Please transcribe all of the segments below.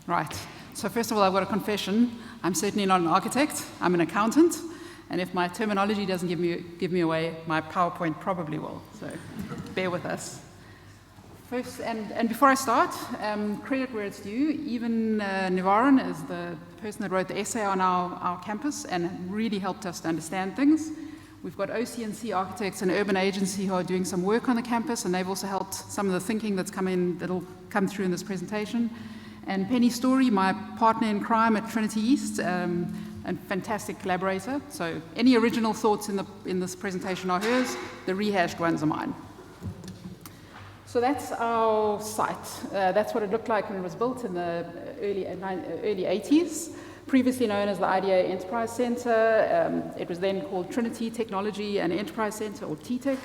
Right. So first of all, I've got a confession. I'm certainly not an architect. I'm an accountant. And if my terminology doesn't give me away, my PowerPoint probably will. So bear with us. First, and before I start, credit where it's due. Even Nivaran is the person that wrote the essay on our campus and really helped us to understand things. We've got OC&C Architects, an urban agency, who are doing some work on the campus, and they've also helped some of the thinking that'll come through in this presentation. And Penny Story, my partner in crime at Trinity East, and fantastic collaborator. So any original thoughts in this presentation are hers. The rehashed ones are mine. So that's our site. That's what it looked like when it was built in the early 80s. Previously known as the IDA Enterprise Center. It was then called Trinity Technology and Enterprise Center, or TTEC,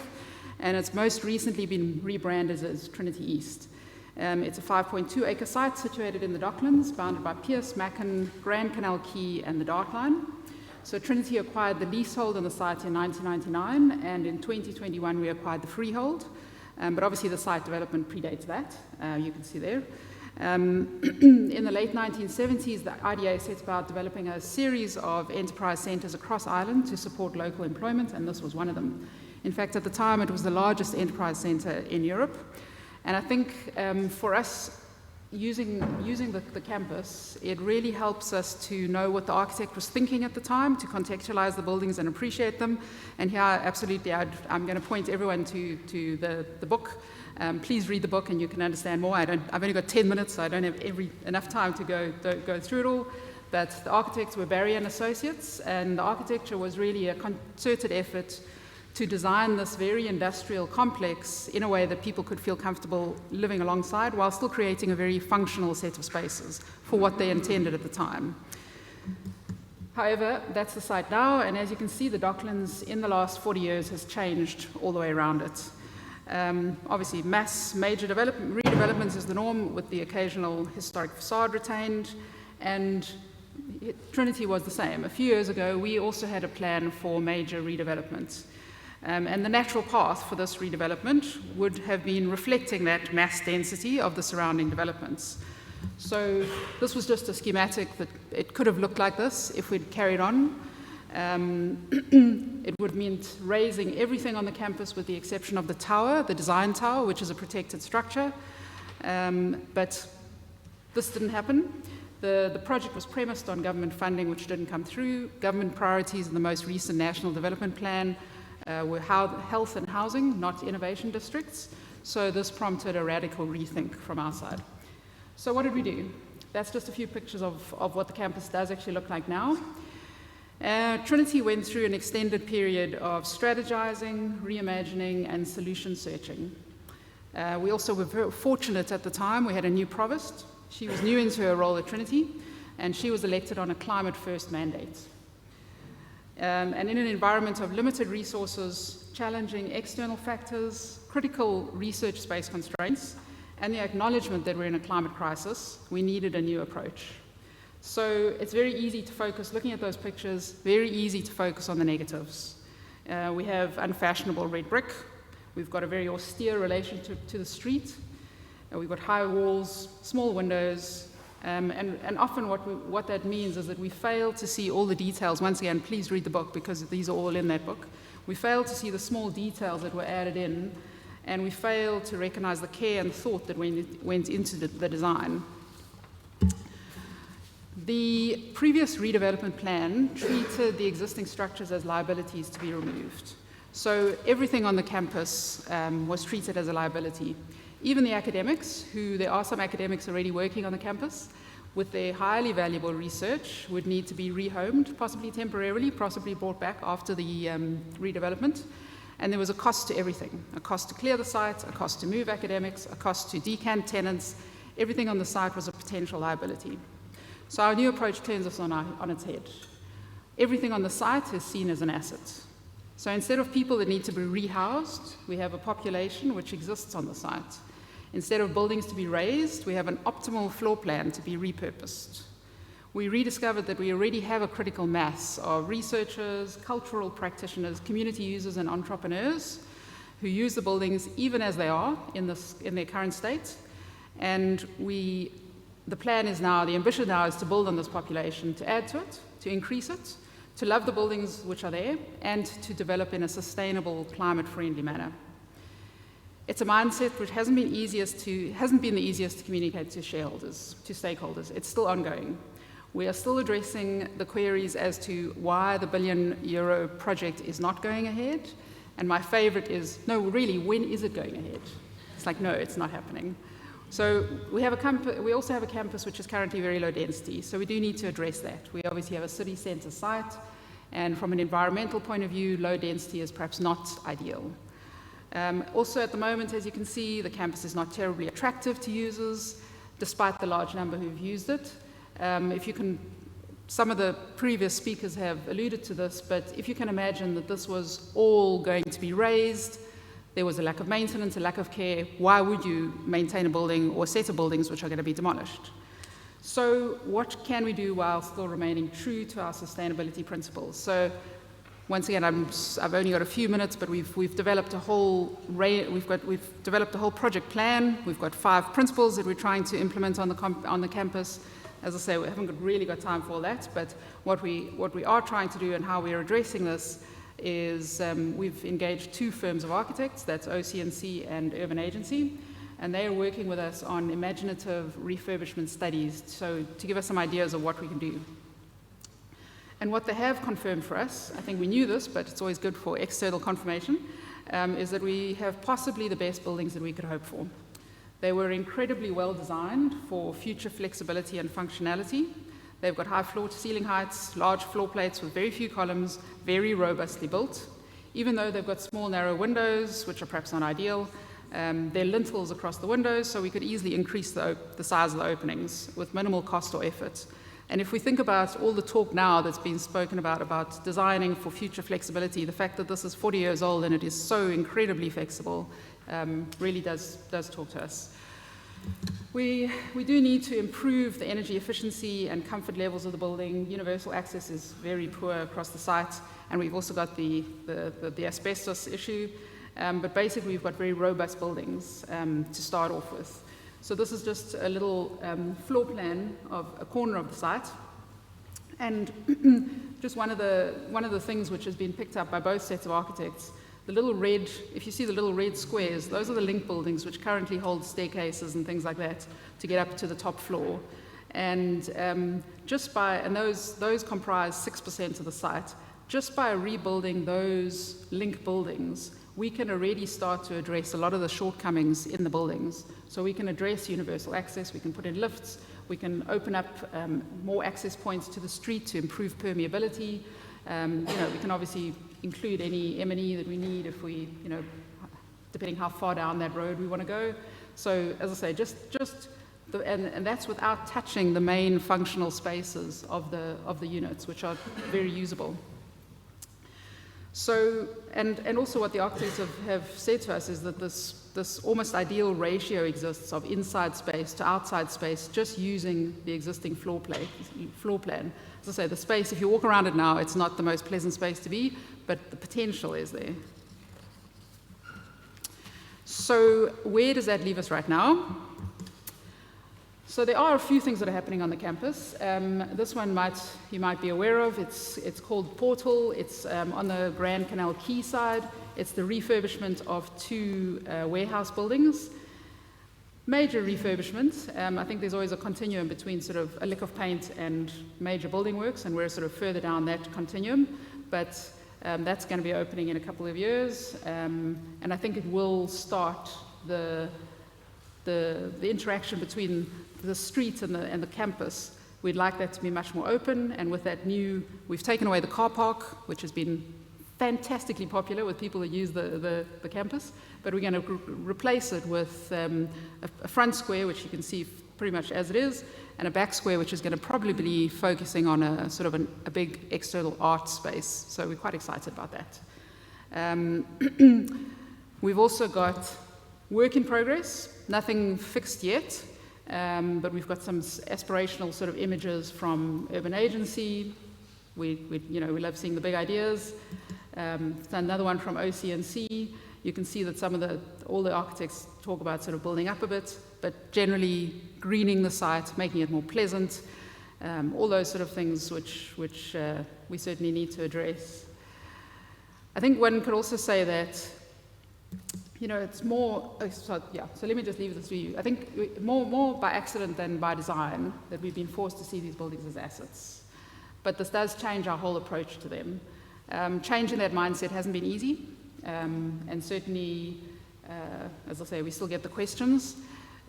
and it's most recently been rebranded as Trinity East. It's a 5.2-acre site situated in the Docklands, bounded by Pierce, Mackin, Grand Canal Quay, and the Dart Line. So Trinity acquired the leasehold on the site in 1999, and in 2021 we acquired the freehold. But obviously the site development predates that, you can see there. In the late 1970s, the IDA set about developing a series of enterprise centres across Ireland to support local employment, and this was one of them. In fact, at the time, it was the largest enterprise centre in Europe. And I think for us, using the campus, it really helps us to know what the architect was thinking at the time, to contextualize the buildings and appreciate them. And here, absolutely, I'm going to point everyone to the book. Please read the book and you can understand more. I've only got 10 minutes, so I don't have enough time to go through it all. But the architects were Barry and Associates, and the architecture was really a concerted effort to design this very industrial complex in a way that people could feel comfortable living alongside while still creating a very functional set of spaces for what they intended at the time. However, that's the site now, and as you can see, the Docklands in the last 40 years has changed all the way around it. Obviously, major redevelopments is the norm, with the occasional historic facade retained, and Trinity was the same. A few years ago, we also had a plan for major redevelopments. And the natural path for this redevelopment would have been reflecting that mass density of the surrounding developments. So this was just a schematic that it could have looked like this if we'd carried on. It would mean raising everything on the campus with the exception of the tower, the design tower, which is a protected structure. But this didn't happen. The project was premised on government funding, which didn't come through. Government priorities in the most recent National Development Plan were health and housing, not innovation districts. So this prompted a radical rethink from our side. So what did we do? That's just a few pictures of what the campus does actually look like now. Trinity went through an extended period of strategizing, reimagining, and solution searching. We also were very fortunate at the time. We had a new provost. She was new into her role at Trinity, and she was elected on a climate-first mandate. And in an environment of limited resources, challenging external factors, critical research space constraints, and the acknowledgement that we're in a climate crisis, we needed a new approach. So it's very easy to focus, looking at those pictures, very easy to focus on the negatives. We have unfashionable red brick. We've got a very austere relationship to the street. We've got high walls, small windows, and often what that means is that we fail to see all the details. Once again, please read the book because these are all in that book. We fail to see the small details that were added in, and we fail to recognize the care and thought that went into the design. The previous redevelopment plan treated the existing structures as liabilities to be removed. So everything on the campus was treated as a liability. Even the academics, there are some academics already working on the campus, with their highly valuable research, would need to be rehomed, possibly temporarily, possibly brought back after the redevelopment. And there was a cost to everything, a cost to clear the site, a cost to move academics, a cost to decant tenants. Everything on the site was a potential liability. So our new approach turns us on its head. Everything on the site is seen as an asset. So instead of people that need to be rehoused, we have a population which exists on the site. Instead of buildings to be raised, we have an optimal floor plan to be repurposed. We rediscovered that we already have a critical mass of researchers, cultural practitioners, community users, and entrepreneurs who use the buildings even as they are in their current state. And we the plan is now, the ambition now is to build on this population, to add to it, to increase it, to love the buildings which are there, and to develop in a sustainable, climate-friendly manner. It's a mindset which hasn't been the easiest to communicate to shareholders, to stakeholders. It's still ongoing. We are still addressing the queries as to why the €1 billion project is not going ahead. And my favorite is, no, really, when is it going ahead? It's like, no, it's not happening. So we also have a campus which is currently very low density, so we do need to address that. We obviously have a city centre site, and from an environmental point of view, low density is perhaps not ideal. Also at the moment, as you can see, the campus is not terribly attractive to users, despite the large number who've used it. Some of the previous speakers have alluded to this, but if you can imagine that this was all going to be raised, there was a lack of maintenance, a lack of care, why would you maintain a building or a set of buildings which are going to be demolished? So what can we do while still remaining true to our sustainability principles? So once again, I've only got a few minutes, but we've developed a whole project plan. We've got 5 principles that we're trying to implement on the campus. As I say, we haven't really got time for all that, but what we are trying to do and how we are addressing this is we've engaged 2 firms of architects, that's OCNC and Urban Agency, and they are working with us on imaginative refurbishment studies, so to give us some ideas of what we can do. And what they have confirmed for us, I think we knew this, but it's always good for external confirmation, is that we have possibly the best buildings that we could hope for. They were incredibly well designed for future flexibility and functionality. They've got high floor-to-ceiling heights, large floor plates with very few columns, very robustly built. Even though they've got small, narrow windows, which are perhaps not ideal, there are lintels across the windows, so we could easily increase the size of the openings with minimal cost or effort. And if we think about all the talk now that's been spoken about designing for future flexibility, the fact that this is 40 years old and it is so incredibly flexible really does talk to us. We do need to improve the energy efficiency and comfort levels of the building. Universal access is very poor across the site, and we've also got the asbestos issue. But basically, we've got very robust buildings to start off with. So this is just a little floor plan of a corner of the site, and just one of the things which has been picked up by both sets of architects. The little red, if you see the little red squares, those are the link buildings which currently hold staircases and things like that to get up to the top floor. And those comprise 6% of the site. Just by rebuilding those link buildings, we can already start to address a lot of the shortcomings in the buildings. So we can address universal access, we can put in lifts, we can open up more access points to the street to improve permeability. We can obviously include any M&E that we need if we, depending how far down that road we want to go. So, as I say, and that's without touching the main functional spaces of the units, which are very usable. So, and also what the architects have said to us is that this almost ideal ratio exists of inside space to outside space, just using the existing floor plan. As I say, the space, if you walk around it now, it's not the most pleasant space to be, but the potential is there. So where does that leave us right now? So there are a few things that are happening on the campus. This one you might be aware of. It's called Portal. It's on the Grand Canal quayside. It's the refurbishment of 2 warehouse buildings. Major refurbishment. I think there's always a continuum between sort of a lick of paint and major building works, and we're sort of further down that continuum. But that's going to be opening in a couple of years, and I think it will start the interaction between the street and the campus. We'd like that to be much more open, and with that we've taken away the car park, which has been fantastically popular with people that use the campus, but we're going to replace it with a front square, which you can see pretty much as it is, and a back square, which is going to probably be focusing on a sort of a big external art space. So we're quite excited about that. We've also got work in progress, nothing fixed yet, but we've got some aspirational sort of images from Urban Agency. We love seeing the big ideas. Another one from OCNC. You can see that all the architects talk about sort of building up a bit, but generally greening the site, making it more pleasant, all those sort of things which we certainly need to address. I think one could also say that, it's more, so let me just leave this to you. I think more by accident than by design that we've been forced to see these buildings as assets. But this does change our whole approach to them. Changing that mindset hasn't been easy, and certainly, as I say, we still get the questions.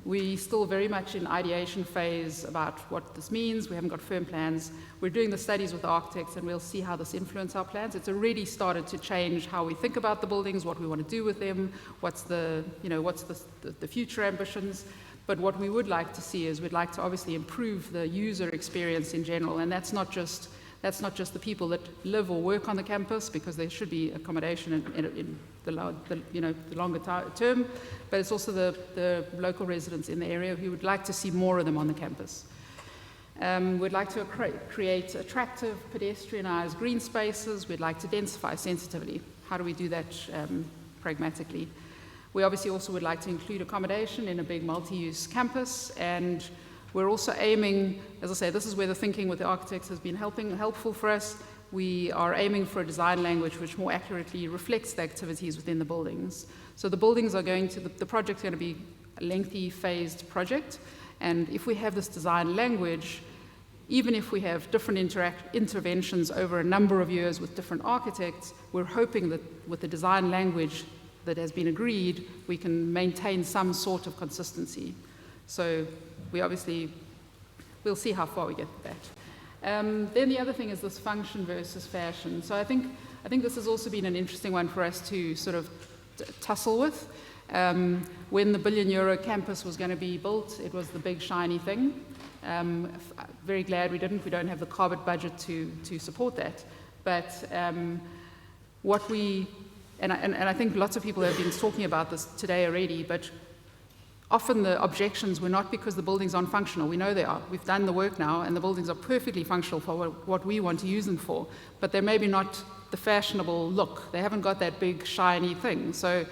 We're still very much in ideation phase about what this means. We haven't got firm plans. We're doing the studies with the architects, and we'll see how this influences our plans. It's already started to change how we think about the buildings, what we want to do with them, what's the future ambitions. But what we would like to see is we'd like to obviously improve the user experience in general, and that's not just the people that live or work on the campus, because there should be accommodation in the longer term, but it's also the local residents in the area who would like to see more of them on the campus. We'd like to create attractive pedestrianised green spaces. We'd like to densify sensitively. How do we do that pragmatically? We obviously also would like to include accommodation in a big multi-use campus, and we're also aiming, as I say, this is where the thinking with the architects has been helpful for us. We are aiming for a design language which more accurately reflects the activities within the buildings. So the buildings are the project's going to be a lengthy, phased project, and if we have this design language, even if we have different interventions over a number of years with different architects, we're hoping that with the design language that has been agreed, we can maintain some sort of consistency. So we'll see how far we get with that. Then the other thing is this function versus fashion. So I think this has also been an interesting one for us to sort of tussle with. When the €1 billion campus was going to be built, it was the big shiny thing. Very glad we didn't. We don't have the carbon budget to support that. But and I think lots of people have been talking about this today already, but often the objections were not because the buildings aren't functional. We know they are. We've done the work now, and the buildings are perfectly functional for what we want to use them for. But they're maybe not the fashionable look. They haven't got that big, shiny thing. So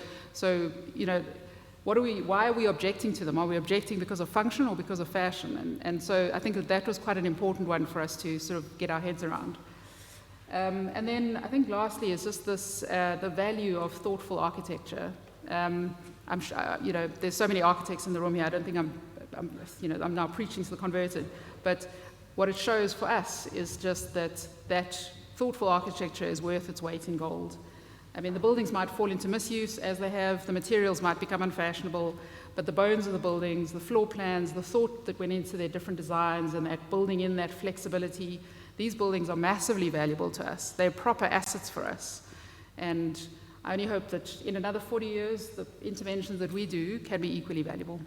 why are we objecting to them? Are we objecting because of function or because of fashion? And so I think that was quite an important one for us to sort of get our heads around. And then I think lastly is just this, the value of thoughtful architecture. I'm sure, there's so many architects in the room here. I don't think I'm now preaching to the converted. But what it shows for us is just that thoughtful architecture is worth its weight in gold. I mean, the buildings might fall into misuse as they have. The materials might become unfashionable. But the bones of the buildings, the floor plans, the thought that went into their different designs, and that building in that flexibility, these buildings are massively valuable to us. They're proper assets for us. And I only hope that in another 40 years, the interventions that we do can be equally valuable.